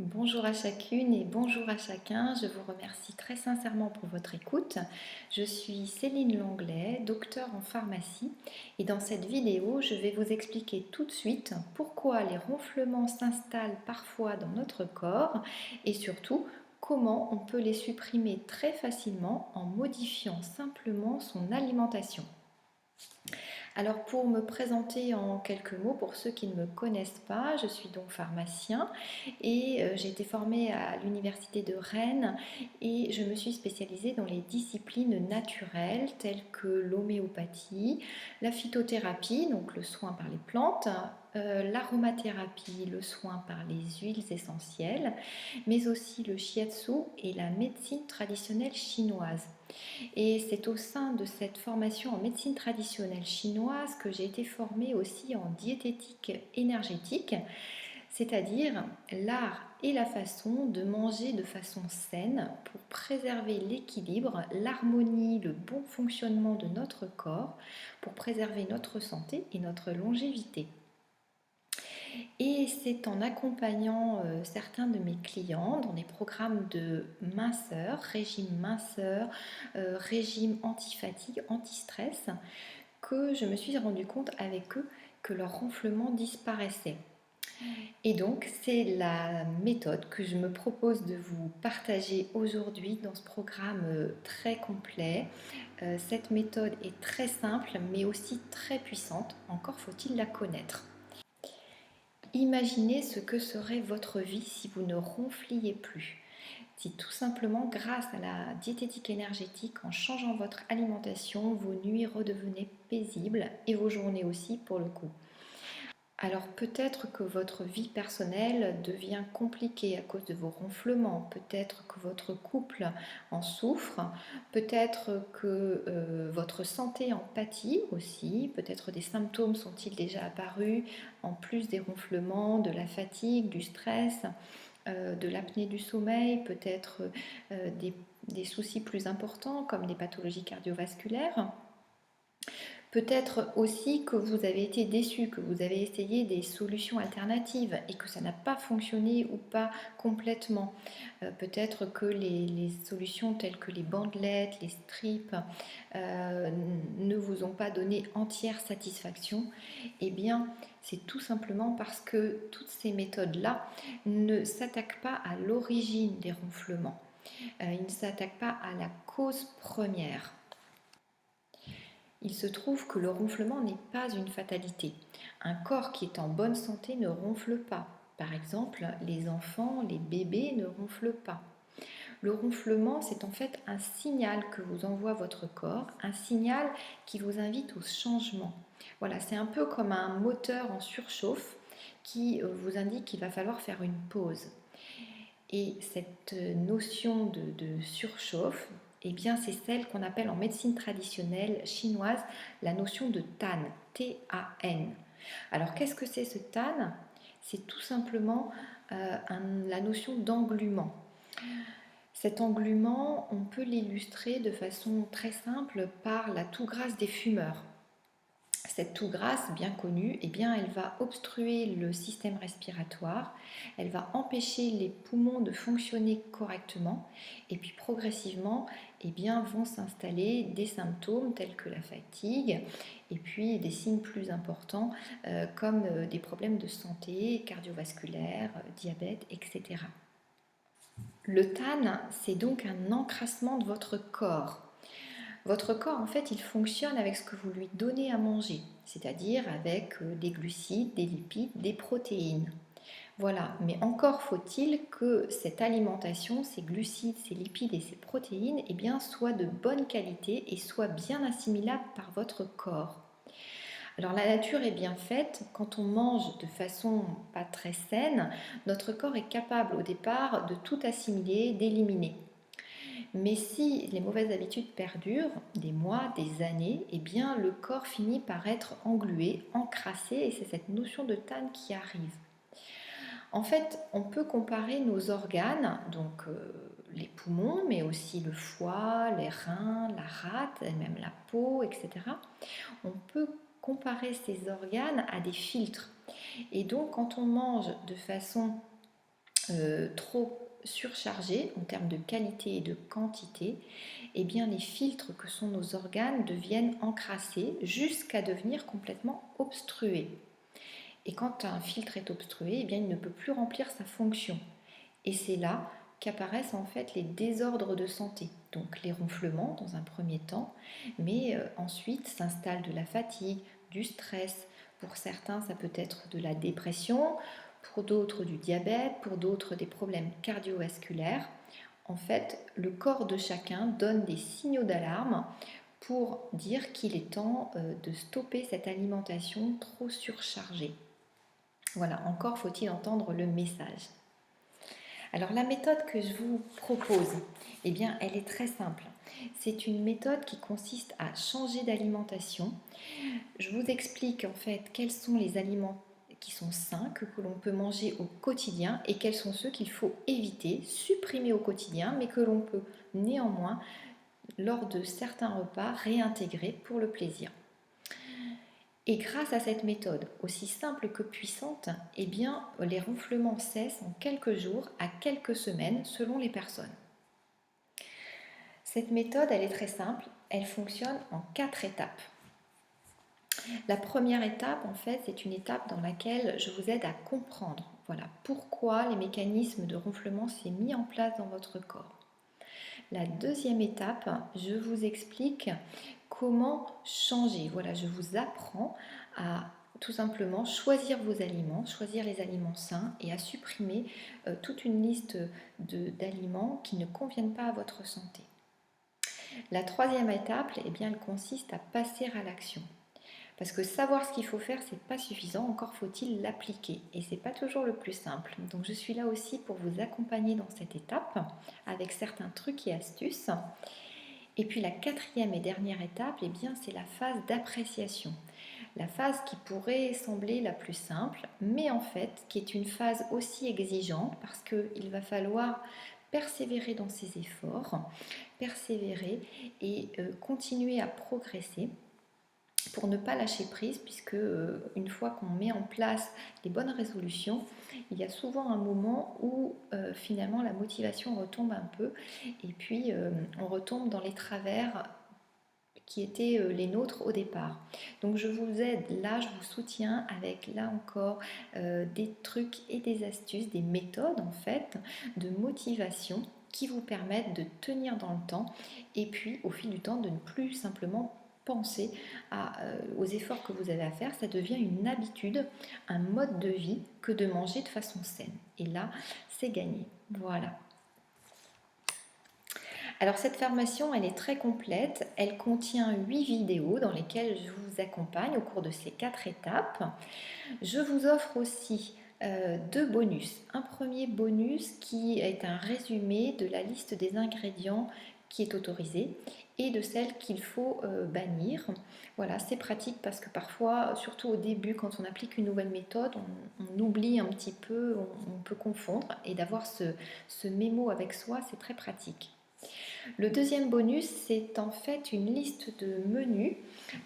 Bonjour à chacune et bonjour à chacun. Je vous remercie très sincèrement pour votre écoute. Je suis Céline Langlais, docteure en pharmacie, et dans cette vidéo, je vais vous expliquer tout de suite pourquoi les ronflements s'installent parfois dans notre corps et surtout comment on peut les supprimer très facilement en modifiant simplement son alimentation. Alors pour me présenter en quelques mots, pour ceux qui ne me connaissent pas, je suis donc pharmacien et j'ai été formée à l'université de Rennes et je me suis spécialisée dans les disciplines naturelles telles que l'homéopathie, la phytothérapie, donc le soin par les plantes, l'aromathérapie, le soin par les huiles essentielles, mais aussi le shiatsu et la médecine traditionnelle chinoise. Et c'est au sein de cette formation en médecine traditionnelle chinoise que j'ai été formée aussi en diététique énergétique, c'est-à-dire l'art et la façon de manger de façon saine pour préserver l'équilibre, l'harmonie, le bon fonctionnement de notre corps, pour préserver notre santé et notre longévité. Et c'est en accompagnant certains de mes clients dans des programmes de minceur, régime anti-fatigue, anti-stress, que je me suis rendu compte avec eux que leur ronflement disparaissait. Et donc, c'est la méthode que je me propose de vous partager aujourd'hui dans ce programme très complet. Cette méthode est très simple, mais aussi très puissante. Encore faut-il la connaître. Imaginez ce que serait votre vie si vous ne ronfliez plus. Si tout simplement, grâce à la diététique énergétique, en changeant votre alimentation, vos nuits redevenaient paisibles et vos journées aussi pour le coup. Alors peut-être que votre vie personnelle devient compliquée à cause de vos ronflements, peut-être que votre couple en souffre, peut-être que votre santé en pâtit aussi, peut-être des symptômes sont-ils déjà apparus, en plus des ronflements, de la fatigue, du stress, de l'apnée du sommeil, peut-être des soucis plus importants comme des pathologies cardiovasculaires. Peut-être aussi que vous avez été déçu, que vous avez essayé des solutions alternatives et que ça n'a pas fonctionné ou pas complètement. Peut-être que les solutions telles que les bandelettes, les strips ne vous ont pas donné entière satisfaction. Eh bien, c'est tout simplement parce que toutes ces méthodes-là ne s'attaquent pas à l'origine des ronflements. Ils ne s'attaquent pas à la cause première. Il se trouve que le ronflement n'est pas une fatalité. Un corps qui est en bonne santé ne ronfle pas. Par exemple, les enfants, les bébés ne ronflent pas. Le ronflement, c'est en fait un signal que vous envoie votre corps, un signal qui vous invite au changement. Voilà, c'est un peu comme un moteur en surchauffe qui vous indique qu'il va falloir faire une pause. Et cette notion de surchauffe, eh bien, c'est celle qu'on appelle en médecine traditionnelle chinoise la notion de tan, T-A-N. Alors, qu'est-ce que c'est ce tan? C'est tout simplement la notion d'englument. Cet englument, on peut l'illustrer de façon très simple par la toux grasse des fumeurs. Cette toux grasse, bien connue, eh bien, elle va obstruer le système respiratoire, elle va empêcher les poumons de fonctionner correctement et puis progressivement eh bien, vont s'installer des symptômes tels que la fatigue et puis des signes plus importants comme des problèmes de santé cardiovasculaire, diabète, etc. Le tan, c'est donc un encrassement de votre corps. Votre corps, en fait, il fonctionne avec ce que vous lui donnez à manger, c'est-à-dire avec des glucides, des lipides, des protéines. Voilà, mais encore faut-il que cette alimentation, ces glucides, ces lipides et ces protéines, eh bien, soient de bonne qualité et soient bien assimilables par votre corps. Alors la nature est bien faite, quand on mange de façon pas très saine, notre corps est capable au départ de tout assimiler, d'éliminer. Mais si les mauvaises habitudes perdurent, des mois, des années, eh bien le corps finit par être englué, encrassé, et c'est cette notion de tan qui arrive. En fait, on peut comparer nos organes, donc les poumons, mais aussi le foie, les reins, la rate, et même la peau, etc. On peut comparer ces organes à des filtres. Et donc, quand on mange de façon trop surchargés en termes de qualité et de quantité, eh bien les filtres que sont nos organes deviennent encrassés jusqu'à devenir complètement obstrués. Et quand un filtre est obstrué, eh bien il ne peut plus remplir sa fonction. Et c'est là qu'apparaissent en fait les désordres de santé. Donc les ronflements dans un premier temps, mais ensuite s'installe de la fatigue, du stress. Pour certains, ça peut être de la dépression, pour d'autres du diabète, pour d'autres des problèmes cardiovasculaires. En fait, le corps de chacun donne des signaux d'alarme pour dire qu'il est temps de stopper cette alimentation trop surchargée. Voilà, encore faut-il entendre le message. Alors la méthode que je vous propose, eh bien, elle est très simple. C'est une méthode qui consiste à changer d'alimentation. Je vous explique en fait quels sont les aliments qui sont sains, que l'on peut manger au quotidien et quels sont ceux qu'il faut éviter, supprimer au quotidien, mais que l'on peut néanmoins, lors de certains repas, réintégrer pour le plaisir. Et grâce à cette méthode, aussi simple que puissante, eh bien, les ronflements cessent en quelques jours à quelques semaines selon les personnes. Cette méthode, elle est très simple, elle fonctionne en 4 étapes. La première étape, en fait, c'est une étape dans laquelle je vous aide à comprendre, voilà, pourquoi les mécanismes de ronflement s'est mis en place dans votre corps. La deuxième étape, je vous explique comment changer. Voilà, je vous apprends à tout simplement choisir vos aliments, choisir les aliments sains et à supprimer toute une liste d'aliments qui ne conviennent pas à votre santé. La troisième étape, eh bien, elle consiste à passer à l'action. Parce que savoir ce qu'il faut faire, c'est pas suffisant, encore faut-il l'appliquer. Et c'est pas toujours le plus simple. Donc je suis là aussi pour vous accompagner dans cette étape avec certains trucs et astuces. Et puis la quatrième et dernière étape, eh bien, c'est la phase d'appréciation. La phase qui pourrait sembler la plus simple, mais en fait qui est une phase aussi exigeante parce qu'il va falloir persévérer dans ses efforts, persévérer et continuer à progresser pour ne pas lâcher prise, puisque une fois qu'on met en place les bonnes résolutions, il y a souvent un moment où finalement la motivation retombe un peu et puis on retombe dans les travers qui étaient les nôtres au départ. Donc je vous aide là, je vous soutiens avec là encore des trucs et des astuces, des méthodes en fait de motivation qui vous permettent de tenir dans le temps et puis au fil du temps de ne plus simplement penser aux efforts que vous avez à faire. Ça devient une habitude, un mode de vie que de manger de façon saine. Et là, c'est gagné. Voilà. Alors cette formation, elle est très complète. Elle contient 8 vidéos dans lesquelles je vous accompagne au cours de ces 4 étapes. Je vous offre aussi 2 bonus. Un premier bonus qui est un résumé de la liste des ingrédients qui est autorisée et de celles qu'il faut bannir. Voilà, c'est pratique parce que parfois, surtout au début, quand on applique une nouvelle méthode, on oublie un petit peu, on peut confondre et d'avoir ce mémo avec soi, c'est très pratique. Le deuxième bonus, c'est en fait une liste de menus,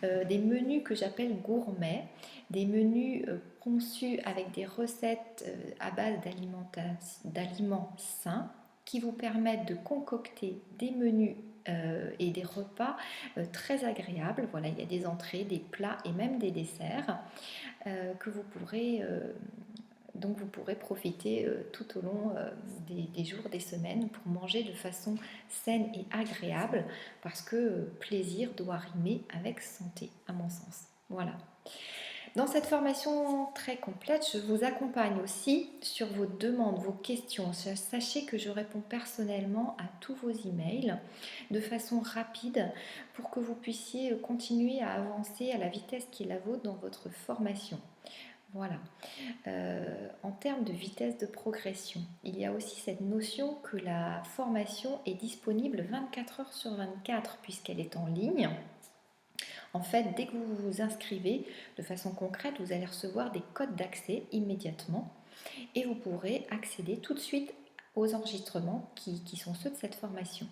des menus que j'appelle gourmets, des menus conçus avec des recettes à base d'aliments sains qui vous permettent de concocter des menus et des repas très agréables. Voilà, il y a des entrées, des plats et même des desserts que vous pourrez donc vous pourrez profiter tout au long des jours, des semaines pour manger de façon saine et agréable parce que plaisir doit rimer avec santé, à mon sens. Voilà. Dans cette formation très complète, je vous accompagne aussi sur vos demandes, vos questions. Sachez que je réponds personnellement à tous vos emails de façon rapide pour que vous puissiez continuer à avancer à la vitesse qui est la vôtre dans votre formation. Voilà. En termes de vitesse de progression, il y a aussi cette notion que la formation est disponible 24 heures sur 24 puisqu'elle est en ligne. En fait, dès que vous vous inscrivez de façon concrète, vous allez recevoir des codes d'accès immédiatement et vous pourrez accéder tout de suite aux enregistrements qui sont ceux de cette formation.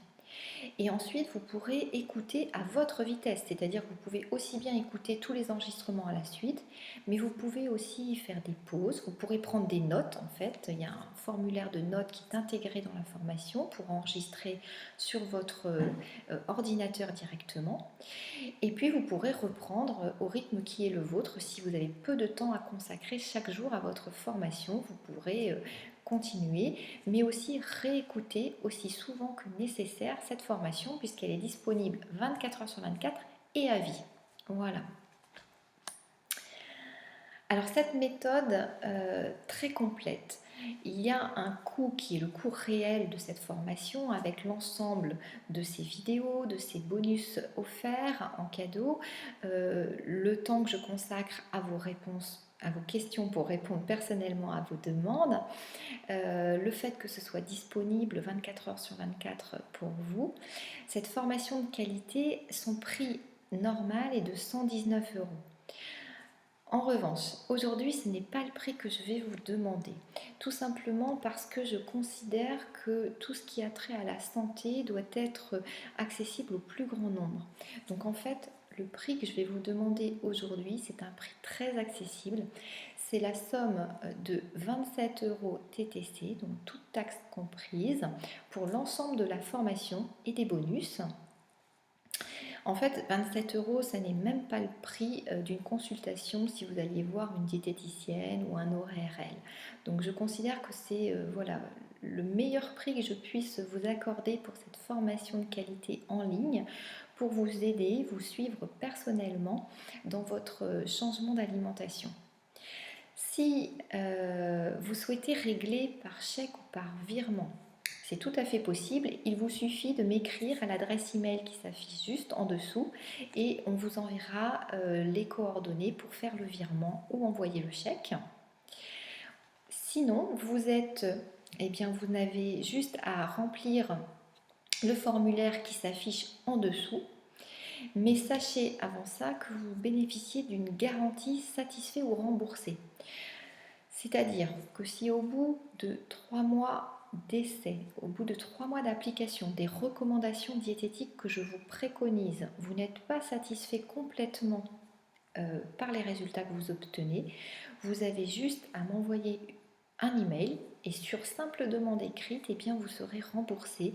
Et ensuite, vous pourrez écouter à votre vitesse, c'est-à-dire que vous pouvez aussi bien écouter tous les enregistrements à la suite, mais vous pouvez aussi faire des pauses, vous pourrez prendre des notes en fait, il y a un formulaire de notes qui est intégré dans la formation pour enregistrer sur votre ordinateur directement, et puis vous pourrez reprendre au rythme qui est le vôtre. Si vous avez peu de temps à consacrer chaque jour à votre formation, vous pourrez continuer, mais aussi réécouter aussi souvent que nécessaire cette formation puisqu'elle est disponible 24 heures sur 24 et à vie. Voilà. Alors cette méthode très complète, il y a un coût qui est le coût réel de cette formation avec l'ensemble de ces vidéos, de ces bonus offerts en cadeau, le temps que je consacre à vos réponses, à vos questions pour répondre personnellement à vos demandes, le fait que ce soit disponible 24 heures sur 24 pour vous. Cette formation de qualité, son prix normal est de 119 euros. En revanche, aujourd'hui, ce n'est pas le prix que je vais vous demander, tout simplement parce que je considère que tout ce qui a trait à la santé doit être accessible au plus grand nombre. Donc en fait, le prix que je vais vous demander aujourd'hui, c'est un prix très accessible. C'est la somme de 27 euros TTC, donc toute taxe comprise, pour l'ensemble de la formation et des bonus. En fait, 27 euros, ça n'est même pas le prix d'une consultation si vous alliez voir une diététicienne ou un ORL. Donc je considère que c'est voilà, le meilleur prix que je puisse vous accorder pour cette formation de qualité en ligne pour vous aider, vous suivre personnellement dans votre changement d'alimentation. Si vous souhaitez régler par chèque ou par virement, c'est tout à fait possible. Il vous suffit de m'écrire à l'adresse email qui s'affiche juste en dessous et on vous enverra les coordonnées pour faire le virement ou envoyer le chèque. Sinon, vous n'avez juste à remplir le formulaire qui s'affiche en dessous. Mais sachez avant ça que vous bénéficiez d'une garantie satisfait ou remboursée. C'est-à-dire que si au bout de 3 mois d'essai, au bout de 3 mois d'application des recommandations diététiques que je vous préconise, vous n'êtes pas satisfait complètement par les résultats que vous obtenez, vous avez juste à m'envoyer un email et sur simple demande écrite, eh bien, vous serez remboursé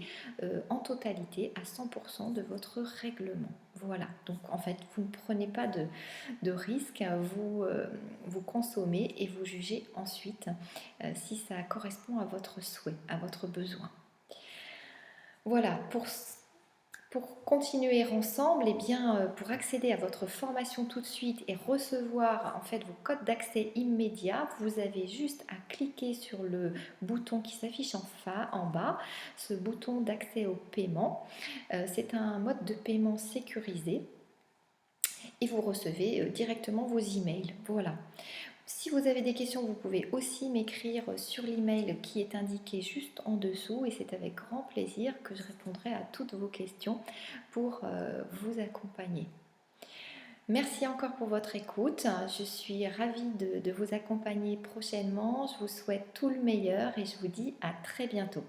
en totalité à 100% de votre règlement. Voilà, donc en fait, vous ne prenez pas de risque, vous consommez et vous jugez ensuite si ça correspond à votre souhait, à votre besoin. Voilà, pour continuer ensemble, pour accéder à votre formation tout de suite et recevoir en fait vos codes d'accès immédiats, vous avez juste à cliquer sur le bouton qui s'affiche en bas, ce bouton d'accès au paiement. C'est un mode de paiement sécurisé et vous recevez directement vos emails. Voilà. Si vous avez des questions, vous pouvez aussi m'écrire sur l'email qui est indiqué juste en dessous et c'est avec grand plaisir que je répondrai à toutes vos questions pour vous accompagner. Merci encore pour votre écoute. Je suis ravie de vous accompagner prochainement. Je vous souhaite tout le meilleur et je vous dis à très bientôt.